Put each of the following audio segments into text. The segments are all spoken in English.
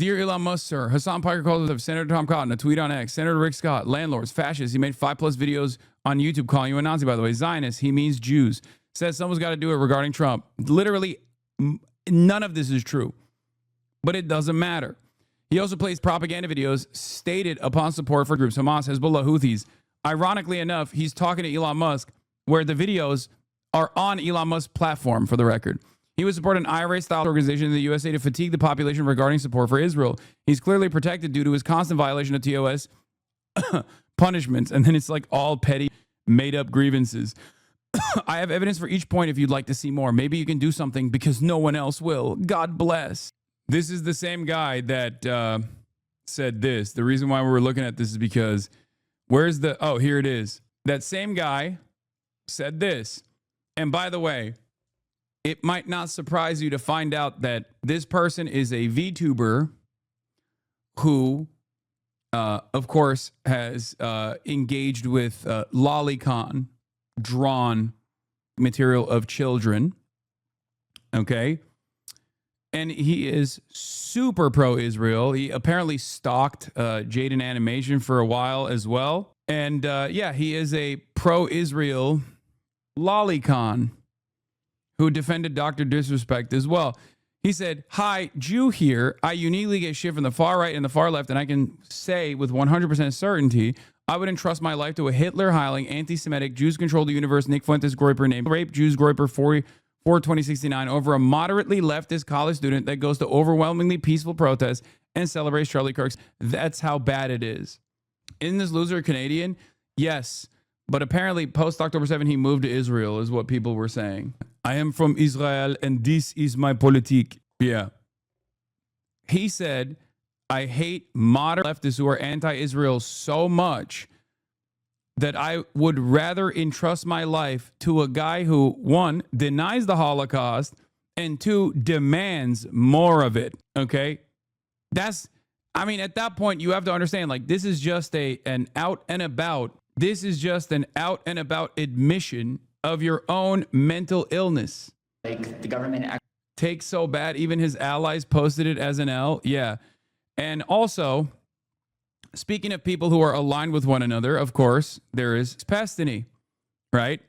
Dear Elon Musk, sir, Hasan Piker calls of Senator Tom Cotton, a tweet on X. Senator Rick Scott, landlords, fascists. He made 5+ videos on YouTube calling you a Nazi, by the way. Zionist, he means Jews. Says someone's got to do it regarding Trump. Literally, none of this is true. But it doesn't matter. He also plays propaganda videos stated upon support for groups Hamas, Hezbollah, Houthis. Ironically enough, he's talking to Elon Musk, where the videos are on Elon Musk's platform, for the record. He would support an IRA-style organization in the USA to fatigue the population regarding support for Israel. He's clearly protected due to his constant violation of TOS punishments. And then it's like all petty, made-up grievances. I have evidence for each point if you'd like to see more. Maybe you can do something because no one else will. God bless. This is the same guy that said this. The reason why we're looking at this is because where's the... Oh, here it is. That same guy said this. And by the way, it might not surprise you to find out that this person is a VTuber who, of course, has engaged with lolicon, drawn material of children. Okay. And he is super pro-Israel. He apparently stalked Jaden Animation for a while as well. And yeah, he is a pro-Israel lolicon who defended Dr. Disrespect as well. He said, hi, Jew here. I uniquely get shit from the far right and the far left, and I can say with 100% certainty, I would entrust my life to a Hitler-hiling, anti-Semitic, Jews-controlled the universe, Nick Fuentes Groiper named Rape Jews Groiper 4/2069 over a moderately leftist college student that goes to overwhelmingly peaceful protests and celebrates Charlie Kirk's. That's how bad it is. Isn't this loser Canadian? Yes. But apparently, post-October 7, he moved to Israel, is what people were saying. I am from Israel, and this is my politique. Yeah. He said, I hate modern leftists who are anti-Israel so much that I would rather entrust my life to a guy who, one, denies the Holocaust, and two, demands more of it. Okay? I mean, at that point, you have to understand, like, this is just an out and about admission of your own mental illness. Like the government takes so bad, even his allies posted it as an L. Yeah. And also, speaking of people who are aligned with one another, of course, there is Pestany, right?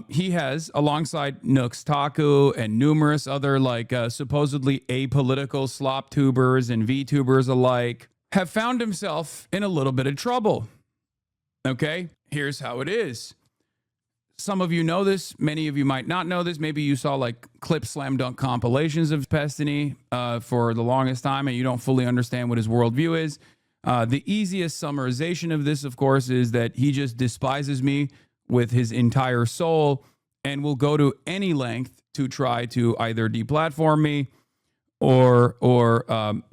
He has, alongside Nooks Taku and numerous other like supposedly apolitical slop tubers and VTubers alike, have found himself in a little bit of trouble. Okay, here's how it is. Some of you know this. Many of you might not know this. Maybe you saw like clip slam dunk compilations of Pestany for the longest time and you don't fully understand what his worldview is. The easiest summarization of this, of course, is that he just despises me with his entire soul and will go to any length to try to either deplatform me or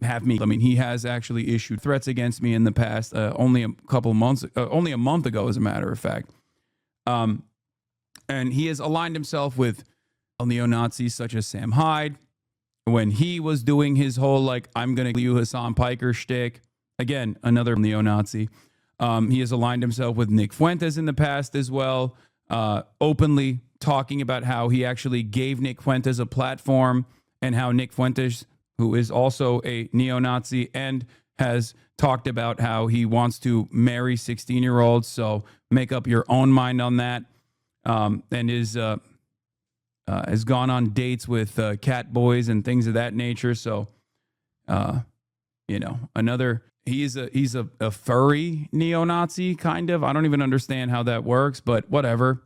have me. I mean, he has actually issued threats against me in the past, only a month ago, as a matter of fact. And he has aligned himself with neo-Nazis such as Sam Hyde when he was doing his whole, like, I'm going to you Hasan Piker shtick. Again, another neo-Nazi. He has aligned himself with Nick Fuentes in the past as well, openly talking about how he actually gave Nick Fuentes a platform and how Nick Fuentes, who is also a neo-Nazi and has talked about how he wants to marry 16-year-olds. So make up your own mind on that. And has gone on dates with cat boys and things of that nature. So, you know, he's a furry neo-Nazi, kind of. I don't even understand how that works, but whatever.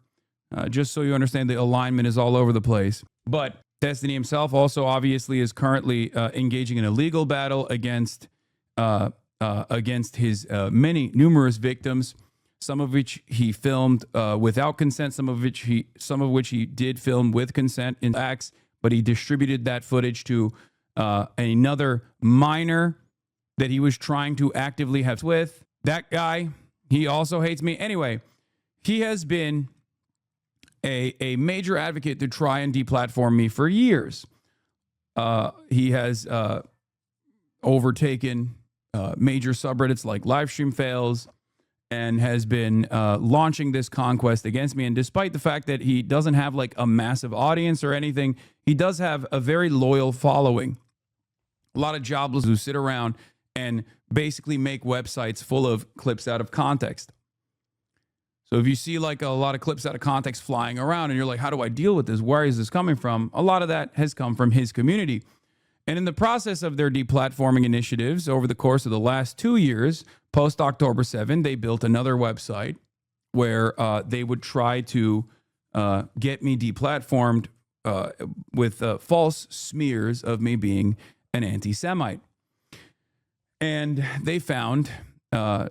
Just so you understand, the alignment is all over the place. But Destiny himself also obviously is currently engaging in a legal battle against his numerous victims, some of which he filmed without consent, some of which he did film with consent in acts, but he distributed that footage to another minor that he was trying to actively have with. That guy, he also hates me. Anyway, he has been a major advocate to try and deplatform me for years. He has overtaken major subreddits like Livestream Fails and has been launching this conquest against me. And despite the fact that he doesn't have like a massive audience or anything, he does have a very loyal following. A lot of jobless who sit around and basically make websites full of clips out of context. So if you see like a lot of clips out of context flying around and you're like, how do I deal with this? Where is this coming from? A lot of that has come from his community. And in the process of their deplatforming initiatives over the course of the last 2 years, post October 7, they built another website where they would try to get me deplatformed with false smears of me being an anti-Semite. And they found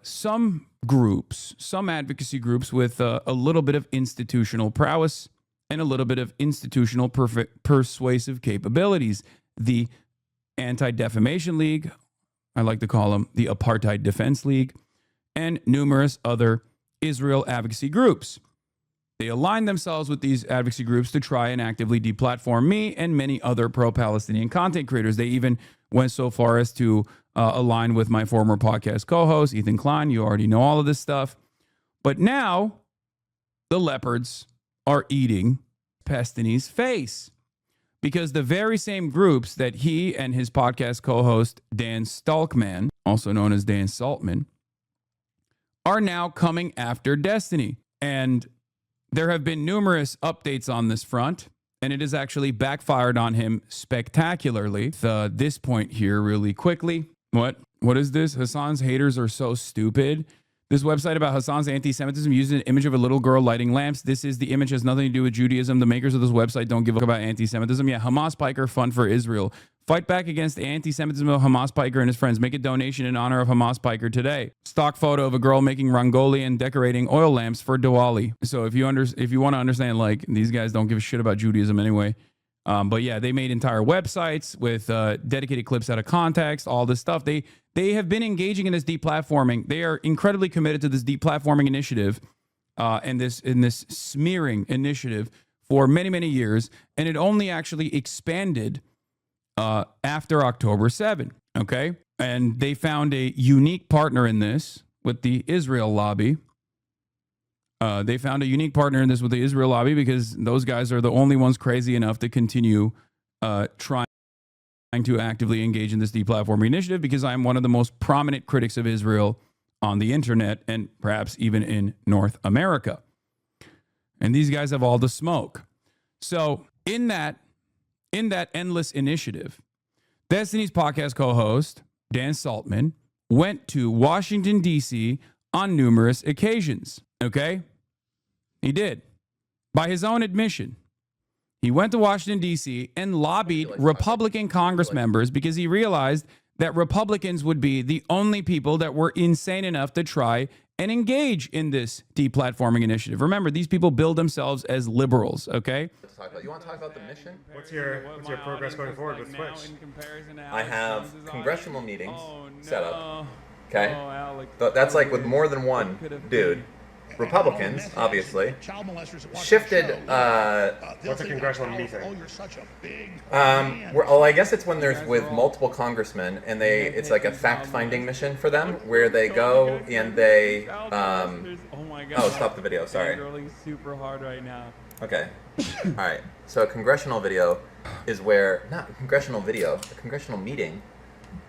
some groups, some advocacy groups with a little bit of institutional prowess and a little bit of institutional persuasive capabilities. The Anti-Defamation League, I like to call them the Apartheid Defense League, and numerous other Israel advocacy groups. They aligned themselves with these advocacy groups to try and actively deplatform me and many other pro-Palestinian content creators. They even went so far as to align with my former podcast co-host, Ethan Klein. You already know all of this stuff. But now the leopards are eating Pestany's face, because the very same groups that he and his podcast co-host, Dan Stalkman, also known as Dan Saltman, are now coming after Destiny. And there have been numerous updates on this front, and it has actually backfired on him spectacularly. This point here really quickly. What is this? Hasan's haters are so stupid. This website about Hasan's anti-Semitism uses an image of a little girl lighting lamps. The image has nothing to do with Judaism. The makers of this website don't give a fuck about anti-Semitism. Yeah, Hamas Piker Fund for Israel. Fight back against the anti-Semitism of Hamas Piker and his friends. Make a donation in honor of Hamas Piker today. Stock photo of a girl making rangoli and decorating oil lamps for Diwali. So if you want to understand, like, these guys don't give a shit about Judaism anyway. But yeah, they made entire websites with dedicated clips out of context, all this stuff. They have been engaging in this deplatforming. They are incredibly committed to this deplatforming initiative and this smearing initiative for many, many years. And it only actually expanded after October 7, okay? And they found a unique partner in this with the Israel lobby. They found a unique partner in this with the Israel lobby because those guys are the only ones crazy enough to continue trying to actively engage in this deplatforming initiative, because I'm one of the most prominent critics of Israel on the internet and perhaps even in North America. And these guys have all the smoke. So in that endless initiative, Destiny's podcast co-host, Dan Saltman, went to Washington, D.C. on numerous occasions. Okay? He did. By his own admission, he went to Washington, D.C. and lobbied Republican Congress members because he realized that Republicans would be the only people that were insane enough to try and engage in this deplatforming initiative. Remember, these people bill themselves as liberals, okay? You want to talk about the mission? What's your progress going forward with Twitch? I have congressional meetings set up. Okay? That's like with more than one dude. Republicans, obviously, shifted. What's a congressional meeting? Well, I guess it's when there's with multiple congressmen, and it's like a fact-finding mission for them, where they go and they. Oh, stop the video. Sorry. Super hard right now. Okay. All right. So a congressional video is where not a congressional video. A congressional meeting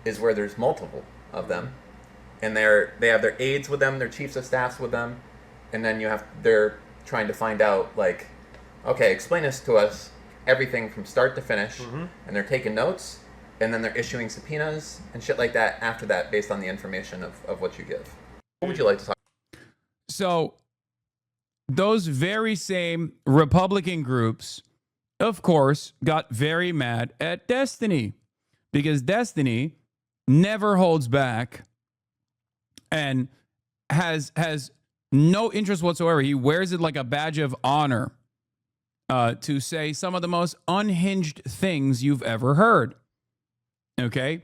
is where there's multiple of them, and they have their aides with them, their chiefs of staffs with them. And then they're trying to find out, like, okay, explain this to us, everything from start to finish. Mm-hmm. And they're taking notes, and then they're issuing subpoenas and shit like that after that, based on the information of what you give. What would you like to talk about? So those very same Republican groups, of course, got very mad at Destiny, because Destiny never holds back and has no interest whatsoever. He wears it like a badge of honor to say some of the most unhinged things you've ever heard. Okay?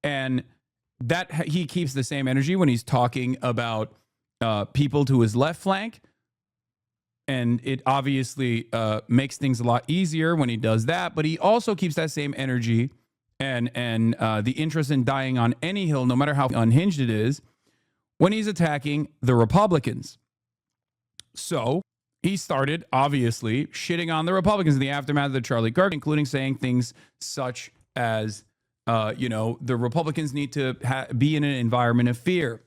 And that he keeps the same energy when he's talking about people to his left flank. And it obviously makes things a lot easier when he does that. But he also keeps that same energy and the interest in dying on any hill, no matter how unhinged it is, when he's attacking the Republicans. So he started, obviously, shitting on the Republicans in the aftermath of the Charlie Kirk, including saying things such as The Republicans need to be in an environment of fear.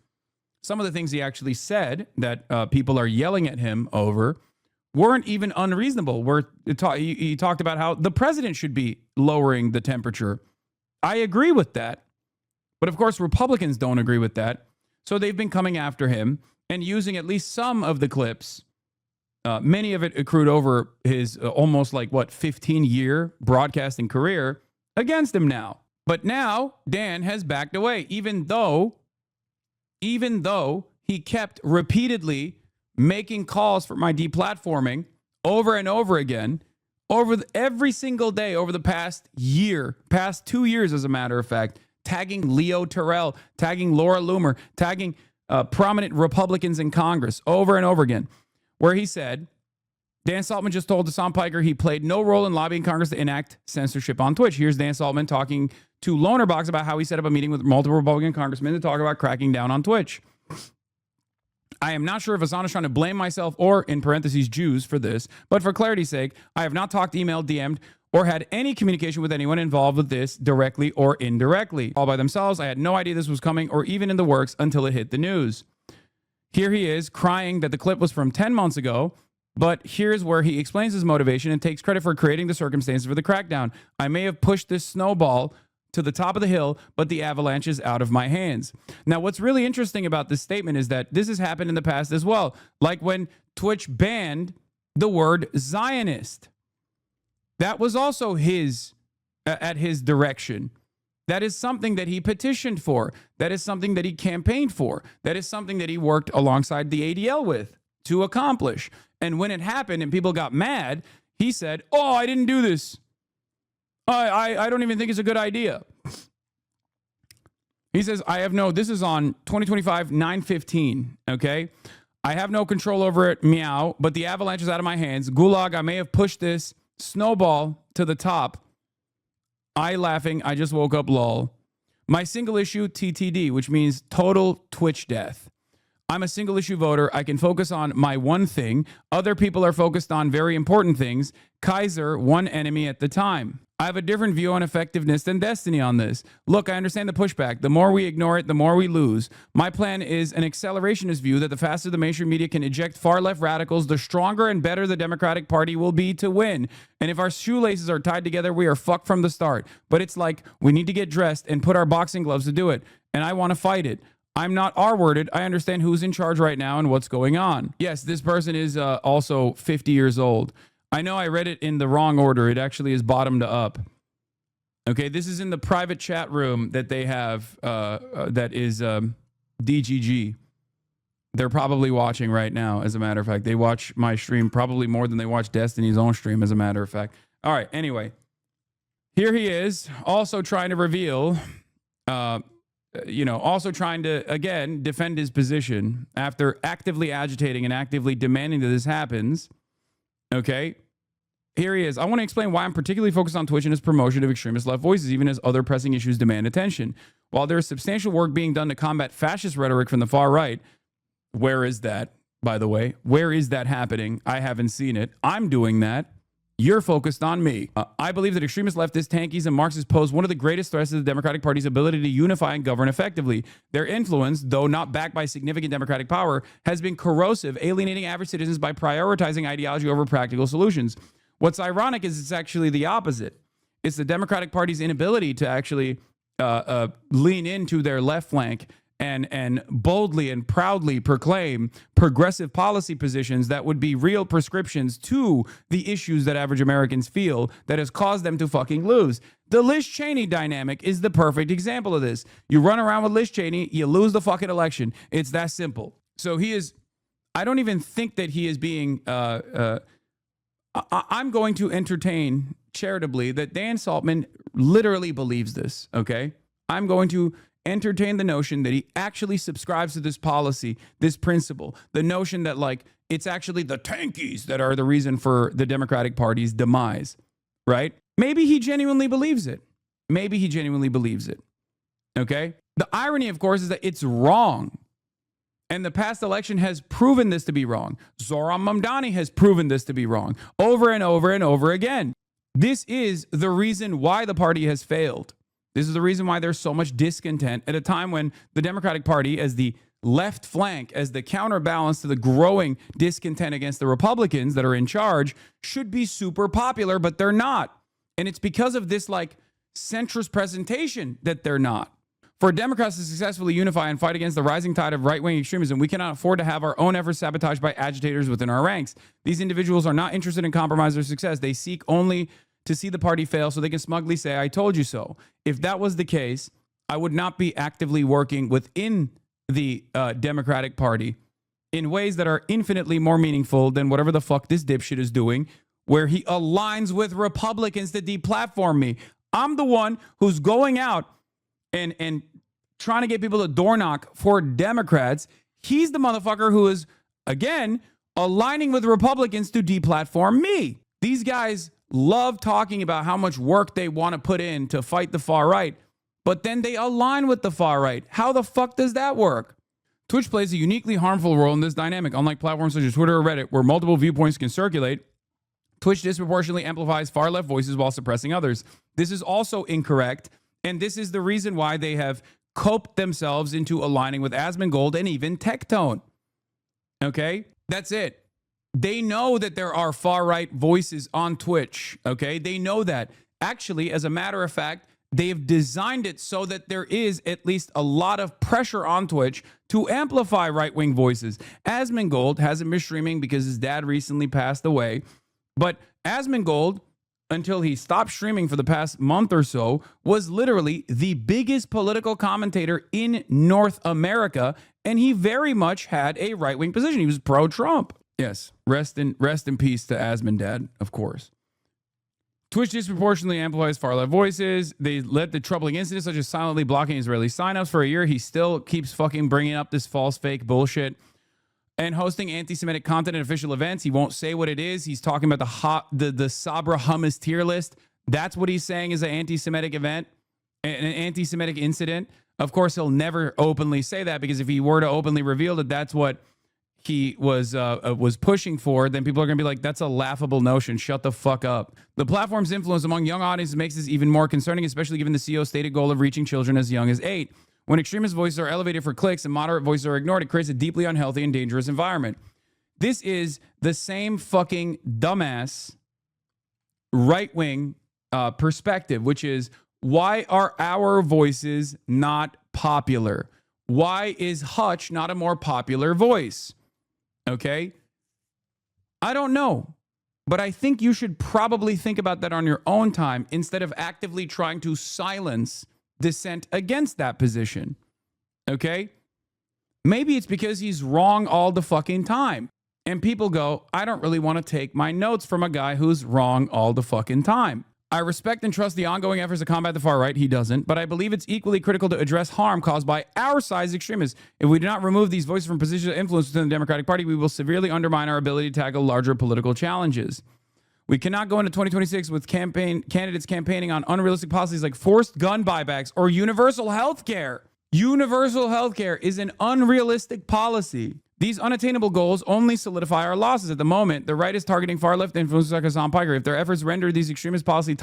Some of the things he actually said that people are yelling at him over weren't even unreasonable. He talked about how the president should be lowering the temperature. I agree with that. But of course, Republicans don't agree with that. So they've been coming after him and using at least some of the clips. Many of it accrued over his almost 15-year broadcasting career against him now. But now Dan has backed away, even though he kept repeatedly making calls for my deplatforming over and over again, every single day over the past 2 years, as a matter of fact, tagging Leo Terrell, tagging Laura Loomer, tagging prominent Republicans in Congress over and over again, where he said, Dan Saltman just told Hasan Piker he played no role in lobbying Congress to enact censorship on Twitch. Here's Dan Saltman talking to Lonerbox about how he set up a meeting with multiple Republican congressmen to talk about cracking down on Twitch. I am not sure if Hasan is trying to blame myself or, in parentheses, Jews for this, but for clarity's sake, I have not talked, emailed, DM'd, or had any communication with anyone involved with this directly or indirectly. All by themselves, I had no idea this was coming or even in the works until it hit the news. Here he is crying that the clip was from 10 months ago, but here's where he explains his motivation and takes credit for creating the circumstances for the crackdown. I may have pushed this snowball to the top of the hill, but the avalanche is out of my hands. Now, what's really interesting about this statement is that this has happened in the past as well, like when Twitch banned the word Zionist. That was also at his direction. That is something that he petitioned for. That is something that he campaigned for. That is something that he worked alongside the ADL with to accomplish. And when it happened and people got mad, he said, "Oh, I didn't do this. I don't even think it's a good idea." He says, this is on 2025, 9/15, okay? I have no control over it, meow, but the avalanche is out of my hands. Gulag, I may have pushed this snowball to the top. I laughing, I just woke up, lol. My single issue, TTD, which means total Twitch death. I'm a single issue voter. I can focus on my one thing. Other people are focused on very important things. Kaiser, one enemy at the time. I have a different view on effectiveness than Destiny on this. Look, I understand the pushback. The more we ignore it, the more we lose. My plan is an accelerationist view that the faster the mainstream media can eject far-left radicals, the stronger and better the Democratic Party will be to win. And if our shoelaces are tied together, we are fucked from the start. But it's like we need to get dressed and put our boxing gloves to do it. And I want to fight it. I'm not R-worded. I understand who's in charge right now and what's going on. Yes, this person is also 50 years old. I know I read it in the wrong order. It actually is bottom to up. Okay, this is in the private chat room that they have that is DGG. They're probably watching right now, as a matter of fact. They watch my stream probably more than they watch Destiny's own stream, as a matter of fact. All right, anyway. Here he is, also trying to reveal, also trying to, again, defend his position after actively agitating and actively demanding that this happens. Okay, here he is. I want to explain why I'm particularly focused on Twitch and its promotion of extremist left voices, even as other pressing issues demand attention. While there is substantial work being done to combat fascist rhetoric from the far right, where is that, by the way? Where is that happening? I haven't seen it. I'm doing that. You're focused on me. I believe that extremist leftists, tankies, and Marxists pose one of the greatest threats to the Democratic Party's ability to unify and govern effectively. Their influence, though not backed by significant democratic power, has been corrosive, alienating average citizens by prioritizing ideology over practical solutions. What's ironic is it's actually the opposite. It's the Democratic Party's inability to actually lean into their left flank and boldly and proudly proclaim progressive policy positions that would be real prescriptions to the issues that average Americans feel that has caused them to fucking lose. The Liz Cheney dynamic is the perfect example of this. You run around with Liz Cheney, you lose the fucking election. It's that simple. So he is, I don't even think that he is being, I'm going to entertain charitably that Dan Saltman literally believes this, okay? I'm going to entertain the notion that he actually subscribes to this policy, this principle, the notion that, like, it's actually the tankies that are the reason for the Democratic Party's demise, right? Maybe he genuinely believes it. Maybe he genuinely believes it, okay? The irony, of course, is that it's wrong. And the past election has proven this to be wrong. Zoran Mamdani has proven this to be wrong over and over and over again. This is the reason why the party has failed. This is the reason why there's so much discontent at a time when the Democratic Party, as the left flank, as the counterbalance to the growing discontent against the Republicans that are in charge, should be super popular, but they're not. And it's because of this like centrist presentation that they're not. For Democrats to successfully unify and fight against the rising tide of right-wing extremism, we cannot afford to have our own efforts sabotaged by agitators within our ranks. These individuals are not interested in compromise or success. They seek only to see the party fail so they can smugly say, I told you so. If that was the case, I would not be actively working within the Democratic Party in ways that are infinitely more meaningful than whatever the fuck this dipshit is doing, where he aligns with Republicans to deplatform me. I'm the one who's going out and trying to get people to door knock for Democrats. He's the motherfucker who is, again, aligning with Republicans to deplatform me. These guys love talking about how much work they want to put in to fight the far right, but then they align with the far right. How the fuck does that work? Twitch plays a uniquely harmful role in this dynamic. Unlike platforms such as Twitter or Reddit, where multiple viewpoints can circulate, Twitch disproportionately amplifies far left voices while suppressing others. This is also incorrect, and this is the reason why they have coped themselves into aligning with Asmongold and even Tectone. Okay? That's it. They know that there are far-right voices on Twitch. Okay? They know that. Actually, as a matter of fact, they've designed it so that there is at least a lot of pressure on Twitch to amplify right-wing voices. Asmongold hasn't been streaming because his dad recently passed away. But Asmongold, until he stopped streaming for the past month or so, was literally the biggest political commentator in North America, and he very much had a right-wing position. He was pro-Trump. Yes, rest in peace to Asmon Dad, of course. Twitch disproportionately amplifies far-left voices. They led to troubling incidents such as silently blocking Israeli signups for a year. He still keeps fucking bringing up this false, fake bullshit. And hosting anti-Semitic content at official events. He won't say what it is. He's talking about the Sabra hummus tier list. That's what he's saying is an anti-Semitic event, an anti-Semitic incident. Of course, he'll never openly say that, because if he were to openly reveal that that's what he was pushing for, then people are going to be like, that's a laughable notion. Shut the fuck up. The platform's influence among young audiences makes this even more concerning, especially given the CEO's stated goal of reaching children as young as 8. When extremist voices are elevated for clicks and moderate voices are ignored, it creates a deeply unhealthy and dangerous environment. This is the same fucking dumbass right-wing perspective, which is, why are our voices not popular? Why is Hutch not a more popular voice? Okay? I don't know. But I think you should probably think about that on your own time instead of actively trying to silence dissent against that position. Okay? Maybe it's because he's wrong all the fucking time. And people go, I don't really want to take my notes from a guy who's wrong all the fucking time. I respect and trust the ongoing efforts to combat the far right. He doesn't. But I believe it's equally critical to address harm caused by our size extremists. If we do not remove these voices from positions of influence within the Democratic Party, we will severely undermine our ability to tackle larger political challenges. We cannot go into 2026 with candidates campaigning on unrealistic policies like forced gun buybacks or universal health care. Universal health care is an unrealistic policy. These unattainable goals only solidify our losses. At the moment, the right is targeting far-left influencers like Hasan Piker. If their efforts render these extremist policy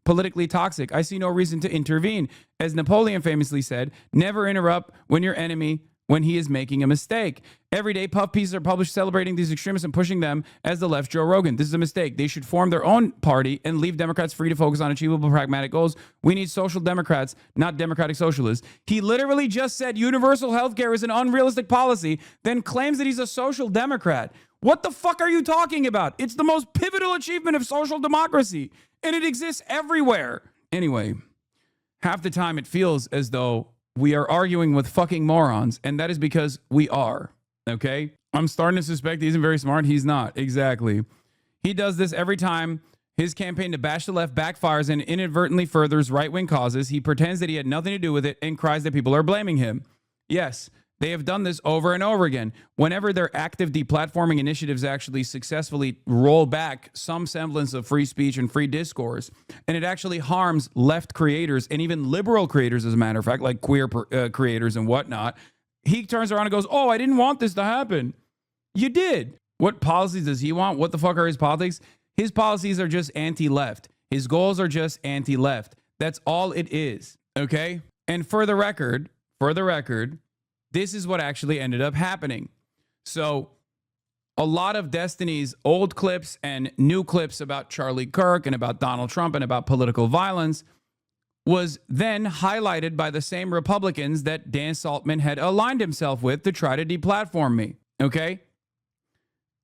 politically toxic, I see no reason to intervene. As Napoleon famously said, never interrupt when your enemy when he is making a mistake. Every day, puff pieces are published celebrating these extremists and pushing them as the left Joe Rogan. This is a mistake. They should form their own party and leave Democrats free to focus on achievable pragmatic goals. We need social Democrats, not democratic socialists. He literally just said universal health care is an unrealistic policy, then claims that he's a social Democrat. What the fuck are you talking about? It's the most pivotal achievement of social democracy, and it exists everywhere. Anyway, half the time it feels as though we are arguing with fucking morons, and that is because we are, okay? I'm starting to suspect he isn't very smart. He's not, exactly. He does this every time his campaign to bash the left backfires and inadvertently furthers right-wing causes. He pretends that he had nothing to do with it and cries that people are blaming him. Yes, they have done this over and over again. Whenever their active deplatforming initiatives actually successfully roll back some semblance of free speech and free discourse, and it actually harms left creators and even liberal creators, as a matter of fact, like queer creators and whatnot, he turns around and goes, oh, I didn't want this to happen. You did. What policies does he want? What the fuck are his politics? His policies are just anti-left. His goals are just anti-left. That's all it is. Okay. And for the record, this is what actually ended up happening. So a lot of Destiny's old clips and new clips about Charlie Kirk and about Donald Trump and about political violence was then highlighted by the same Republicans that Dan Saltman had aligned himself with to try to deplatform me. Okay.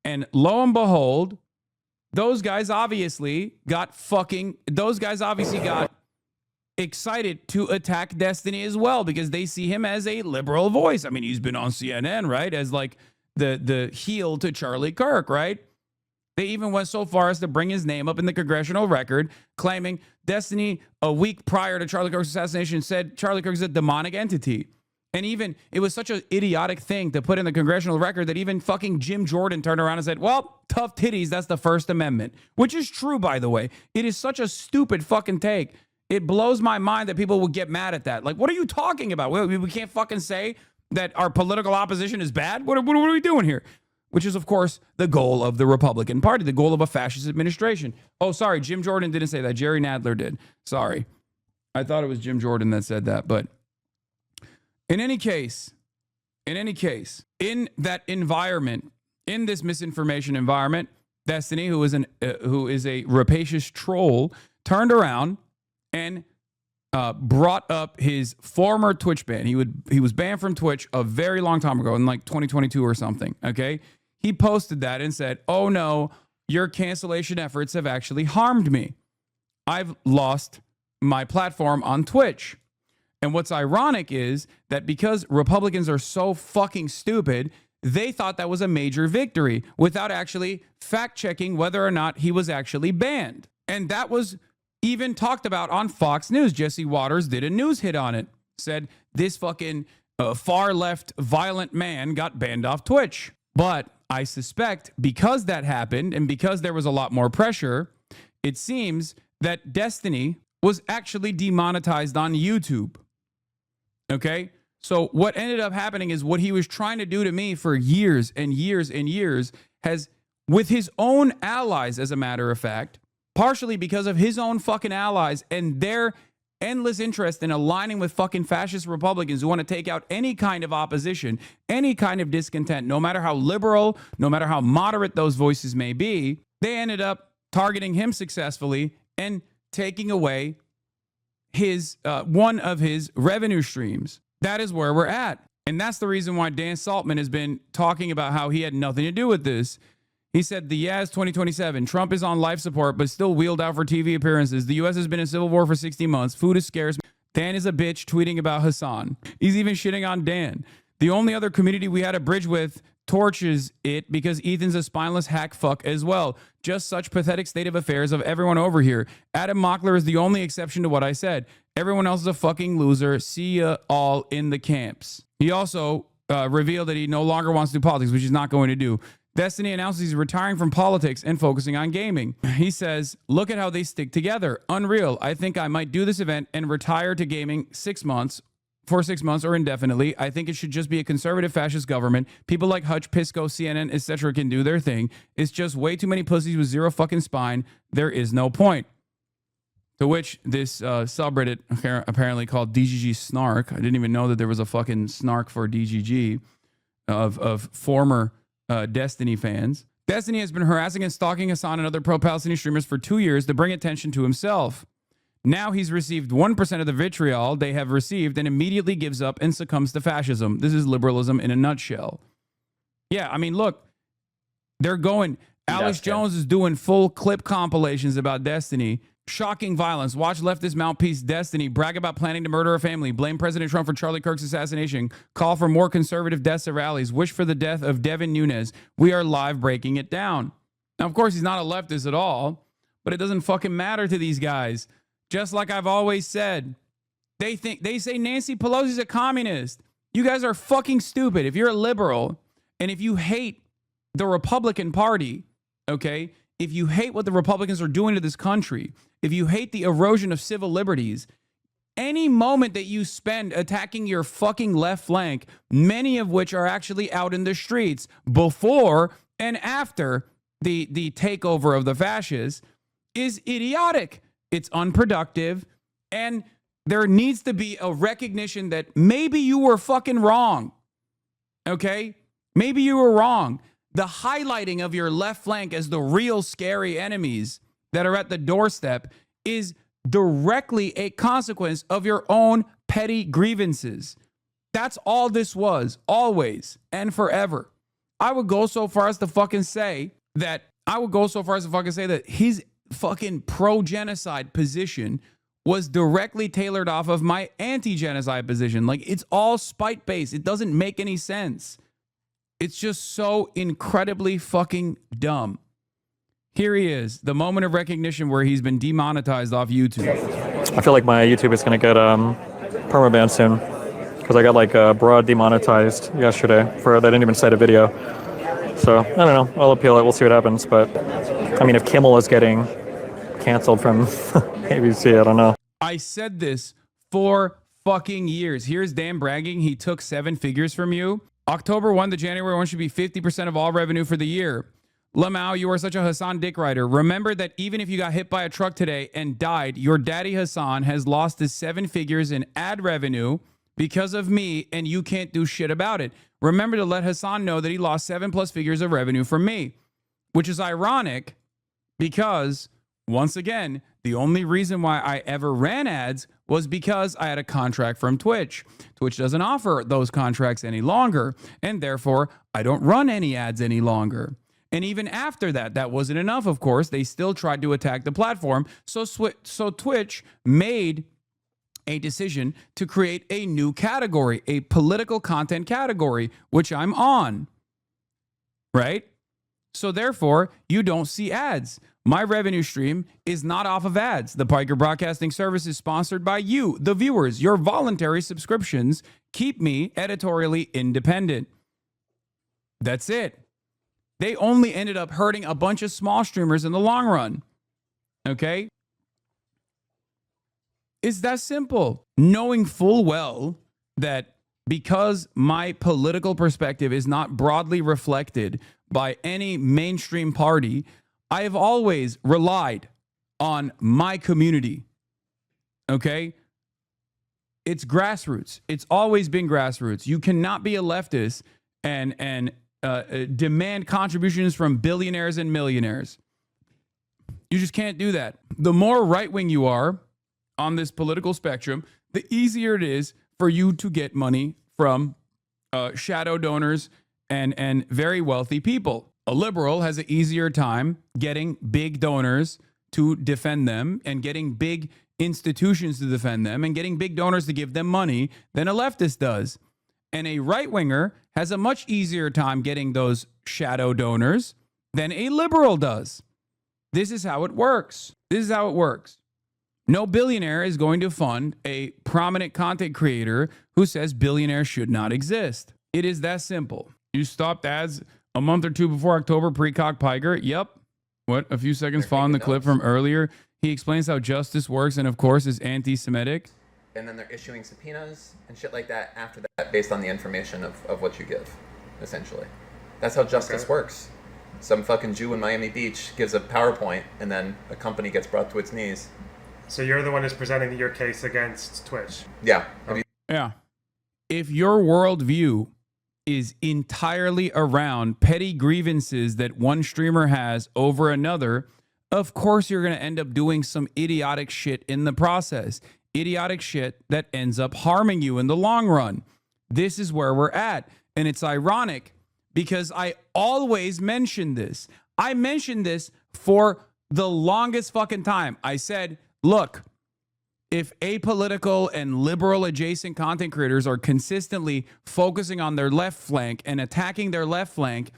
And lo and behold, those guys obviously got excited to attack Destiny as well because they see him as a liberal voice. I mean, he's been on CNN, right? As like the heel to Charlie Kirk, right? They even went so far as to bring his name up in the congressional record, claiming Destiny a week prior to Charlie Kirk's assassination said Charlie Kirk's a demonic entity. And even it was such an idiotic thing to put in the congressional record that even fucking Jim Jordan turned around and said, well, tough titties, that's the First Amendment, which is true, by the way. It is such a stupid fucking take. It blows my mind that people would get mad at that. Like, what are you talking about? We can't fucking say that our political opposition is bad? What are we doing here? Which is, of course, the goal of the Republican Party, the goal of a fascist administration. Oh, sorry, Jim Jordan didn't say that. Jerry Nadler did. Sorry. I thought it was Jim Jordan that said that. But in any case, in that environment, in this misinformation environment, Destiny, who is a rapacious troll, turned around and brought up his former Twitch ban. He was banned from Twitch a very long time ago in like 2022 or something. Okay. He posted that and said, oh no, your cancellation efforts have actually harmed me. I've lost my platform on Twitch. And what's ironic is that because Republicans are so fucking stupid, they thought that was a major victory without actually fact checking whether or not he was actually banned. And that was even talked about on Fox News. Jesse Waters did a news hit on it, said this fucking far left violent man got banned off Twitch. But I suspect because that happened and because there was a lot more pressure, it seems that Destiny was actually demonetized on YouTube. Okay? So what ended up happening is what he was trying to do to me for years and years and years has, with his own allies, as a matter of fact, partially because of his own fucking allies and their endless interest in aligning with fucking fascist Republicans who want to take out any kind of opposition, any kind of discontent, no matter how liberal, no matter how moderate those voices may be, they ended up targeting him successfully and taking away his one of his revenue streams. That is where we're at. And that's the reason why Dan Saltman has been talking about how he had nothing to do with this. He said the Yaz 2027, Trump is on life support, but still wheeled out for TV appearances. The U.S. has been in civil war for 60 months. Food is scarce. Dan is a bitch tweeting about Hasan. He's even shitting on Dan. The only other community we had a bridge with torches it because Ethan's a spineless hack fuck as well. Just such pathetic state of affairs of everyone over here. Adam Mockler is the only exception to what I said. Everyone else is a fucking loser. See ya all in the camps. He also revealed that he no longer wants to do politics, which he's not going to do. Destiny announces he's retiring from politics and focusing on gaming. He says, look at how they stick together. Unreal. I think I might do this event and retire to gaming for 6 months or indefinitely. I think it should just be a conservative fascist government. People like Hutch, Pisco, CNN, etc. can do their thing. It's just way too many pussies with zero fucking spine. There is no point. To which this subreddit apparently called DGG Snark. I didn't even know that there was a fucking snark for DGG of former Destiny fans. Destiny has been harassing and stalking Hasan and other pro-Palestinian streamers for 2 years to bring attention to himself. Now he's received 1% of the vitriol they have received and immediately gives up and succumbs to fascism. This is liberalism in a nutshell. Yeah, I mean, look, they're going. Alex Jones is doing full clip compilations about Destiny. Shocking violence. Watch leftist mouthpiece Destiny brag about planning to murder a family. Blame President Trump for Charlie Kirk's assassination. Call for more conservative deaths at rallies. Wish for the death of Devin Nunes. We are live breaking it down. Now, of course, he's not a leftist at all, but it doesn't fucking matter to these guys. Just like I've always said, they say Nancy Pelosi's a communist. You guys are fucking stupid. If you're a liberal and if you hate the Republican Party, okay, if you hate what the Republicans are doing to this country, if you hate the erosion of civil liberties, any moment that you spend attacking your fucking left flank, many of which are actually out in the streets before and after the takeover of the fascists, is idiotic. It's unproductive. And there needs to be a recognition that maybe you were fucking wrong. Okay? Maybe you were wrong. The highlighting of your left flank as the real scary enemies that are at the doorstep is directly a consequence of your own petty grievances. That's all this was, always and forever. I would go so far as to fucking say that his fucking pro-genocide position was directly tailored off of my anti-genocide position. Like, it's all spite-based. It doesn't make any sense. It's just so incredibly fucking dumb. Here he is, the moment of recognition where he's been demonetized off YouTube. I feel like my YouTube is going to get permaban soon because I got like broad demonetized yesterday for that I didn't even cite a video. So, I don't know. I'll appeal it. We'll see what happens. But, I mean, if Kimmel is getting canceled from ABC, I don't know. I said this for fucking years. Here's Dan bragging he took 7 figures from you. October 1 to January 1 should be 50% of all revenue for the year. Lamau, you are such a Hasan dick rider. Remember that even if you got hit by a truck today and died, your daddy Hasan has lost his 7 figures in ad revenue because of me, and you can't do shit about it. Remember to let Hasan know that he lost 7+ figures of revenue from me, which is ironic because, once again, the only reason why I ever ran ads was because I had a contract from Twitch. Twitch doesn't offer those contracts any longer, and therefore I don't run any ads any longer. And even after that, that wasn't enough, of course. They still tried to attack the platform. So Twitch made a decision to create a new category, a political content category, which I'm on, right? So therefore, you don't see ads. My revenue stream is not off of ads. The Piker Broadcasting Service is sponsored by you, the viewers. Your voluntary subscriptions keep me editorially independent. That's it. They only ended up hurting a bunch of small streamers in the long run. Okay? It's that simple. Knowing full well that because my political perspective is not broadly reflected by any mainstream party, I have always relied on my community. Okay? It's grassroots. It's always been grassroots. You cannot be a leftist and demand contributions from billionaires and millionaires. You just can't do that. The more right-wing you are on this political spectrum, the easier it is for you to get money from shadow donors and very wealthy people. A liberal has an easier time getting big donors to defend them and getting big institutions to defend them and getting big donors to give them money than a leftist does. And a right-winger has a much easier time getting those shadow donors than a liberal does. This is how it works. This is how it works. No billionaire is going to fund a prominent content creator who says billionaires should not exist. It is that simple. You stopped ads a month or 2 before October, pre-cock Piker. Yep. What? A few seconds following the clip from earlier. He explains how justice works and, of course, is anti-Semitic. And then they're issuing subpoenas and shit like that after that based on the information of what you give, essentially. That's how justice works. Some fucking Jew in Miami Beach gives a PowerPoint and then a company gets brought to its knees. So you're the one who's presenting your case against Twitch? Yeah. Yeah. If your worldview is entirely around petty grievances that one streamer has over another, of course you're going to end up doing some idiotic shit in the process. Idiotic shit that ends up harming you in the long run. This is where we're at. And it's ironic because I always mention this. I mentioned this for the longest fucking time. I said, look, if apolitical and liberal adjacent content creators are consistently focusing on their left flank and attacking their left flank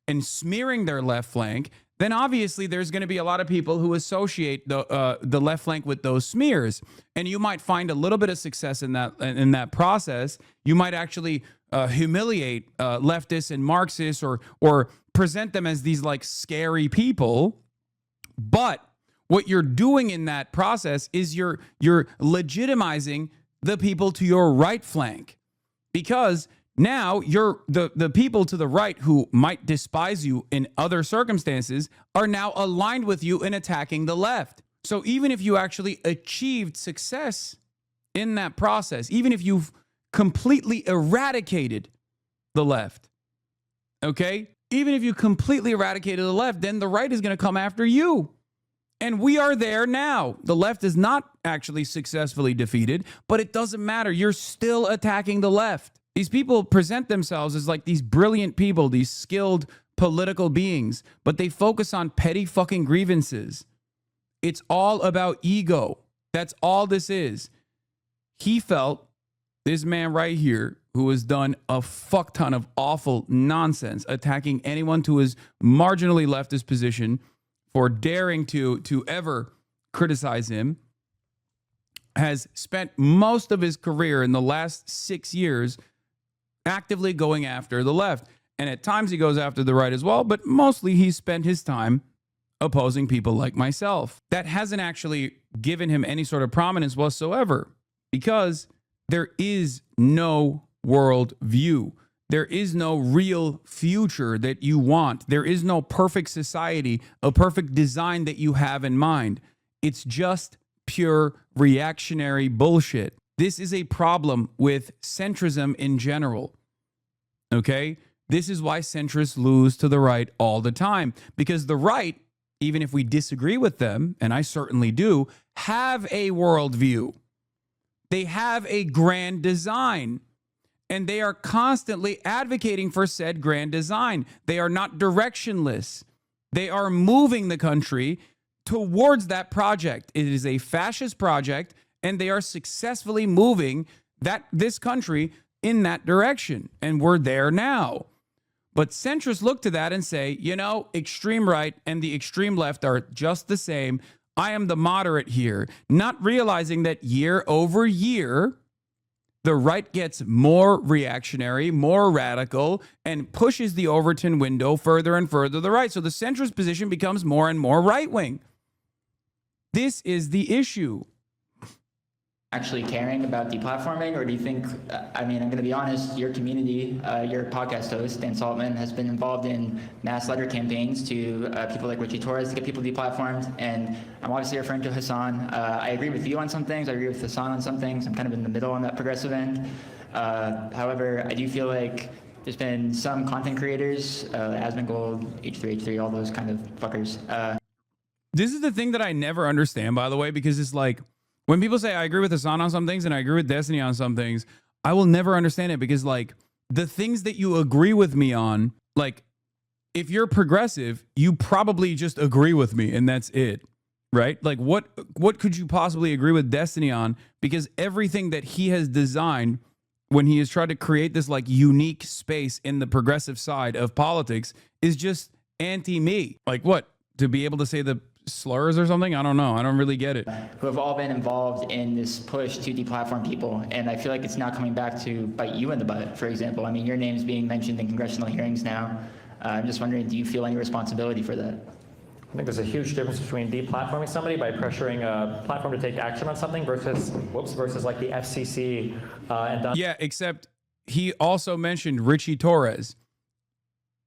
and smearing their left flank, then obviously there's going to be a lot of people who associate the left flank with those smears, and you might find a little bit of success in that process. You might actually humiliate leftists and Marxists or present them as these like scary people. But what you're doing in that process is you're legitimizing the people to your right flank, because now you're the people to the right who might despise you in other circumstances are now aligned with you in attacking the left. So even if you actually achieved success in that process, even if you've completely eradicated the left, okay? Even if you completely eradicated the left, then the right is going to come after you. And we are there now. The left is not actually successfully defeated, but it doesn't matter. You're still attacking the left. These people present themselves as like these brilliant people, these skilled political beings, but they focus on petty fucking grievances. It's all about ego. That's all this is. He felt, this man right here, who has done a fuck ton of awful nonsense, attacking anyone to his marginally leftist position for daring to ever criticize him, has spent most of his career in the last 6 years actively going after the left. And at times he goes after the right as well, but mostly he spent his time opposing people like myself. That hasn't actually given him any sort of prominence whatsoever, because there is no world view. There is no real future that you want. There is no perfect society, a perfect design that you have in mind. It's just pure reactionary bullshit. This is a problem with centrism in general. Okay? This is why centrists lose to the right all the time, because the right, even if we disagree with them, and I certainly do, have a worldview. They have a grand design, and they are constantly advocating for said grand design. They are not directionless. They are moving the country towards that project. It is a fascist project, and they are successfully moving this country in that direction, and we're there now. But centrists look to that and say, you know, extreme right and the extreme left are just the same. I am the moderate here, not realizing that year over year, the right gets more reactionary, more radical, and pushes the Overton window further and further to the right. So the centrist position becomes more and more right-wing. This is the issue. Actually caring about deplatforming, or do you think, I mean, I'm going to be honest, your community, your podcast host, Dan Saltman, has been involved in mass letter campaigns to people like Richie Torres to get people deplatformed, and I'm obviously referring to Hasan. I agree with you on some things, I agree with Hasan on some things, I'm kind of in the middle on that progressive end. However, I do feel like there's been some content creators, Asmongold, H3H3, all those kind of fuckers. This is the thing that I never understand, by the way, because it's like, when people say I agree with Hasan on some things and I agree with Destiny on some things, I will never understand it, because like the things that you agree with me on, like if you're progressive, you probably just agree with me and that's it, right? Like what could you possibly agree with Destiny on? Because everything that he has designed when he has tried to create this like unique space in the progressive side of politics is just anti-me. Like what? To be able to say the slurs or something? I don't know. I don't really get it. Who have all been involved in this push to deplatform people, and I feel like it's now coming back to bite you in the butt. For example, I mean, your name's being mentioned in congressional hearings now. I'm just wondering, do you feel any responsibility for that? I think there's a huge difference between deplatforming somebody by pressuring a platform to take action on something versus like the FCC and yeah, except he also mentioned Richie Torres.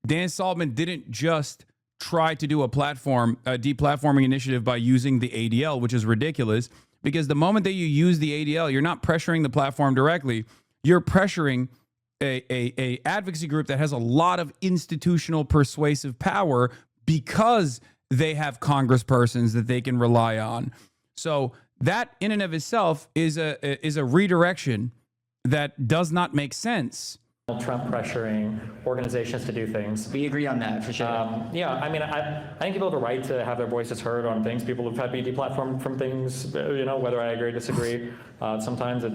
Dan Saltman didn't just try to do a deplatforming initiative by using the ADL, which is ridiculous, because the moment that you use the ADL, you're not pressuring the platform directly. You're pressuring a advocacy group that has a lot of institutional persuasive power because they have congresspersons that they can rely on. So that in and of itself is a redirection that does not make sense. Trump pressuring organizations to do things. We agree on that, for sure. Yeah, I mean, I think people have a right to have their voices heard on things. People have had to be deplatformed from things, you know, whether I agree or disagree. Sometimes, it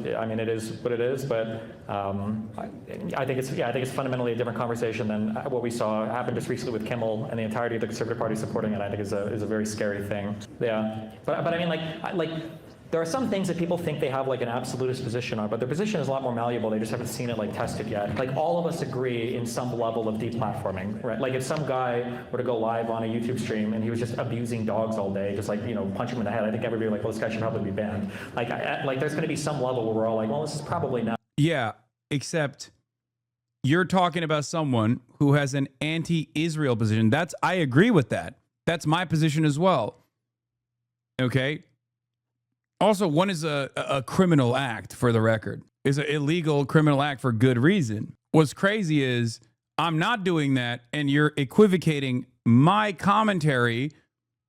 is what it is, but I think it's fundamentally a different conversation than what we saw happen just recently with Kimmel and the entirety of the Conservative Party supporting it. I think is a very scary thing. Yeah, but I mean, there are some things that people think they have like an absolutist position on, but their position is a lot more malleable. They just haven't seen it like tested yet. Like all of us agree in some level of deplatforming, right? Like if some guy were to go live on a YouTube stream and he was just abusing dogs all day, just like, you know, punch him in the head, I think everybody would be like, well, this guy should probably be banned. Like there's going to be some level where we're all like, well, this is probably not. Yeah, except you're talking about someone who has an anti-Israel position. I agree with that. That's my position as well. Okay. Also, one is a criminal act, for the record. It's an illegal criminal act for good reason. What's crazy is I'm not doing that, and you're equivocating my commentary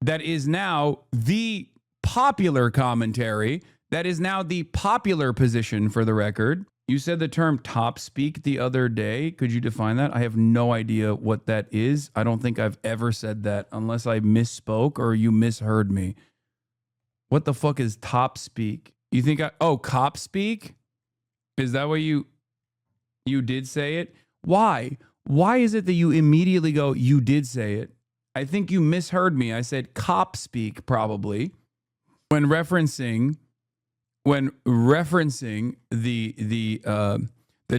that is now the popular commentary, that is now the popular position, for the record. You said the term top speak the other day. Could you define that? I have no idea what that is. I don't think I've ever said that unless I misspoke or you misheard me. What the fuck is top speak? You think cop speak? Is that what you did say it? Why? Why is it that you immediately go, you did say it? I think you misheard me. I said cop speak probably when referencing the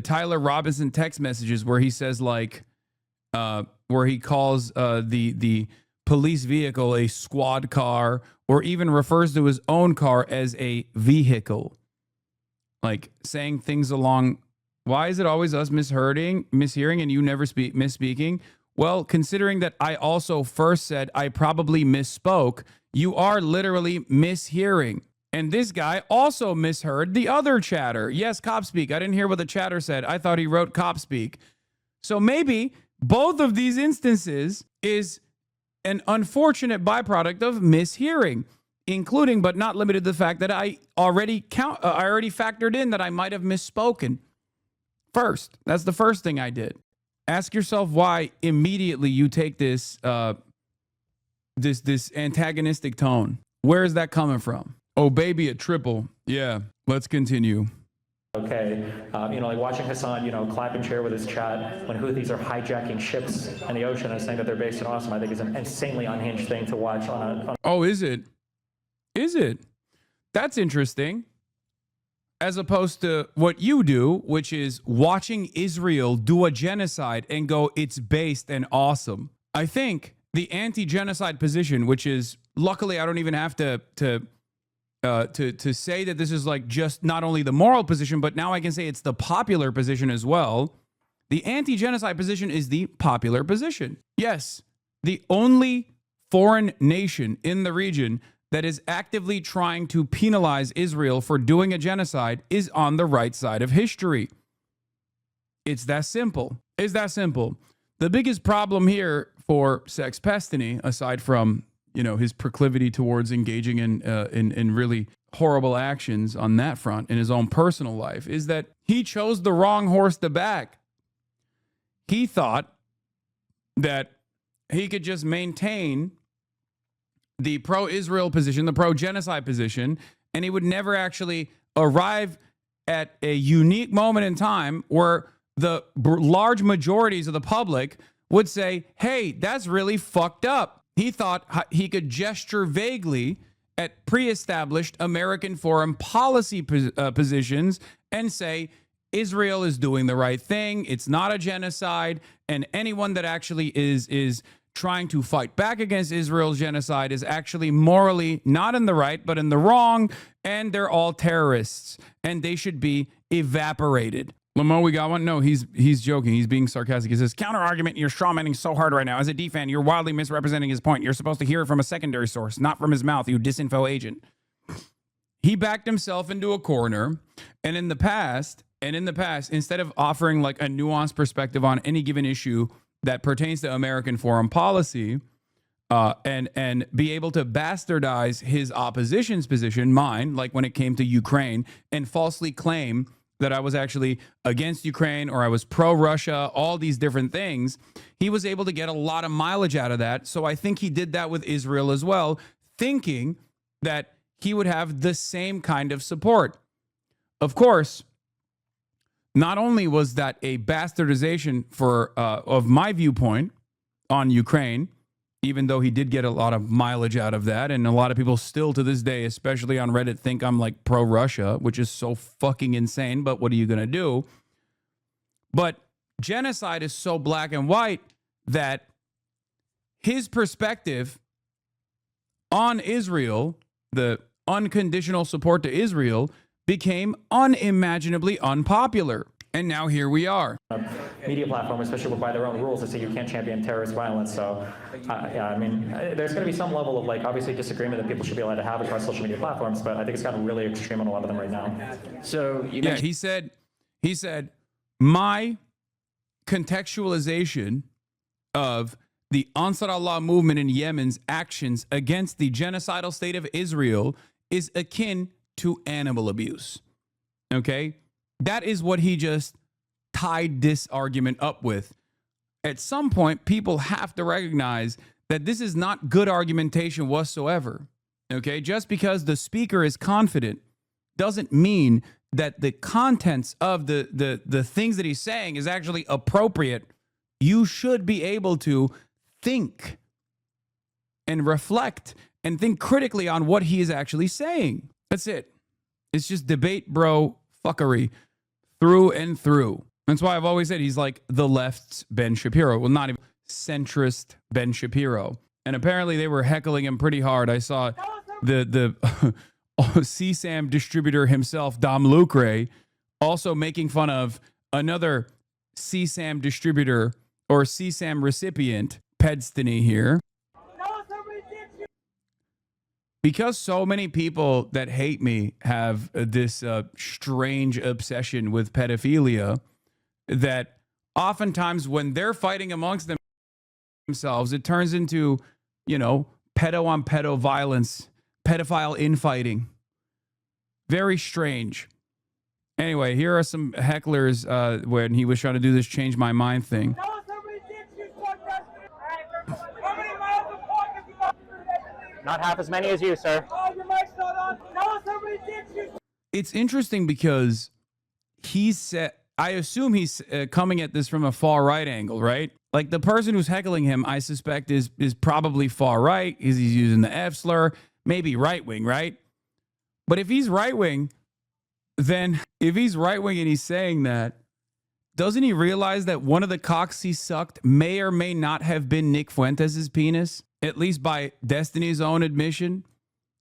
Tyler Robinson text messages where he says where he calls the police vehicle a squad car, or even refers to his own car as a vehicle, like saying things along. Why is it always us mishearing and you never misspeaking? Well, considering that I also first said I probably misspoke, you are literally mishearing. And this guy also misheard the other chatter. Yes, cop speak. I didn't hear what the chatter said. I thought he wrote cop speak. So maybe both of these instances is an unfortunate byproduct of mishearing, including but not limited to the fact that I already factored in that I might have misspoken. First, that's the first thing I did. Ask yourself why immediately you take this this antagonistic tone. Where is that coming from? Oh, baby, a triple. Yeah, let's continue. Okay, like watching Hasan, clap and cheer with his chat when Houthis are hijacking ships in the ocean and saying that they're based in Awesome, I think is an insanely unhinged thing to watch on Oh, is it? Is it? That's interesting. As opposed to what you do, which is watching Israel do a genocide and go, it's based and awesome. I think the anti-genocide position, which is, luckily, I don't even have to say that this is like just not only the moral position, but now I can say it's the popular position as well. The anti-genocide position is the popular position. Yes, the only foreign nation in the region that is actively trying to penalize Israel for doing a genocide is on the right side of history. It's that simple. It's that simple. The biggest problem here for Sex Pestany, aside from his proclivity towards engaging in really horrible actions on that front in his own personal life, is that he chose the wrong horse to back. He thought that he could just maintain the pro-Israel position, the pro-genocide position, and he would never actually arrive at a unique moment in time where the large majorities of the public would say, hey, that's really fucked up. He thought he could gesture vaguely at pre-established American foreign policy positions and say, Israel is doing the right thing. It's not a genocide. And anyone that actually is trying to fight back against Israel's genocide is actually morally not in the right, but in the wrong. And they're all terrorists and they should be evaporated. Lamo, we got one? No, he's joking. He's being sarcastic. He says, counter argument, you're strawmanning so hard right now. As a D fan, you're wildly misrepresenting his point. You're supposed to hear it from a secondary source, not from his mouth, you disinfo agent. He backed himself into a corner, and in the past, instead of offering like a nuanced perspective on any given issue that pertains to American foreign policy, and be able to bastardize his opposition's position, mine, like when it came to Ukraine, and falsely claim that I was actually against Ukraine or I was pro-Russia, all these different things, he was able to get a lot of mileage out of that. So I think he did that with Israel as well, thinking that he would have the same kind of support. Of course, not only was that a bastardization of my viewpoint on Ukraine, even though he did get a lot of mileage out of that, and a lot of people still to this day, especially on Reddit, think I'm like pro-Russia, which is so fucking insane, but what are you going to do? But genocide is so black and white that his perspective on Israel, the unconditional support to Israel, became unimaginably unpopular. And now here we are. Media platform, especially by their own rules, to say you can't champion terrorist violence. So, yeah, I mean, there's going to be some level of, like, obviously disagreement that people should be allowed to have across social media platforms, but I think it's gotten really extreme on a lot of them right now. So you Yeah, he said, my contextualization of the Ansar Allah movement in Yemen's actions against the genocidal state of Israel is akin to animal abuse. Okay? That is what he just tied this argument up with. At some point, people have to recognize that this is not good argumentation whatsoever. Okay? Just because the speaker is confident doesn't mean that the contents of the things that he's saying is actually appropriate. You should be able to think and reflect and think critically on what he is actually saying. That's it. It's just debate, bro, fuckery through and through. That's why I've always said he's like the left's Ben Shapiro. Well, not even centrist Ben Shapiro. And apparently they were heckling him pretty hard. I saw the CSAM distributor himself, Dom Lucre, also making fun of another CSAM distributor or CSAM recipient, Pedstany here. Because so many people that hate me have this strange obsession with pedophilia, that oftentimes when they're fighting amongst themselves, it turns into, you know, pedo on pedo violence, pedophile infighting. Very strange. Anyway, here are some hecklers when he was trying to do this change my mind thing. Not half as many as you, sir. It's interesting because he said, I assume he's coming at this from a far right angle, right? Like the person who's heckling him, I suspect is probably far right. He's using the F slur, maybe right wing, right? But if he's right wing, then if he's right wing and he's saying that, doesn't he realize that one of the cocks he sucked may or may not have been Nick Fuentes' penis, at least by Destiny's own admission?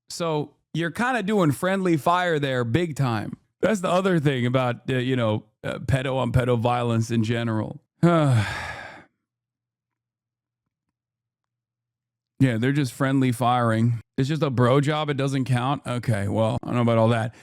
So you're kind of doing friendly fire there big time. That's the other thing about, pedo on pedo violence in general. Yeah, they're just friendly firing. It's just a bro job. It doesn't count. Okay, well, I don't know about all that.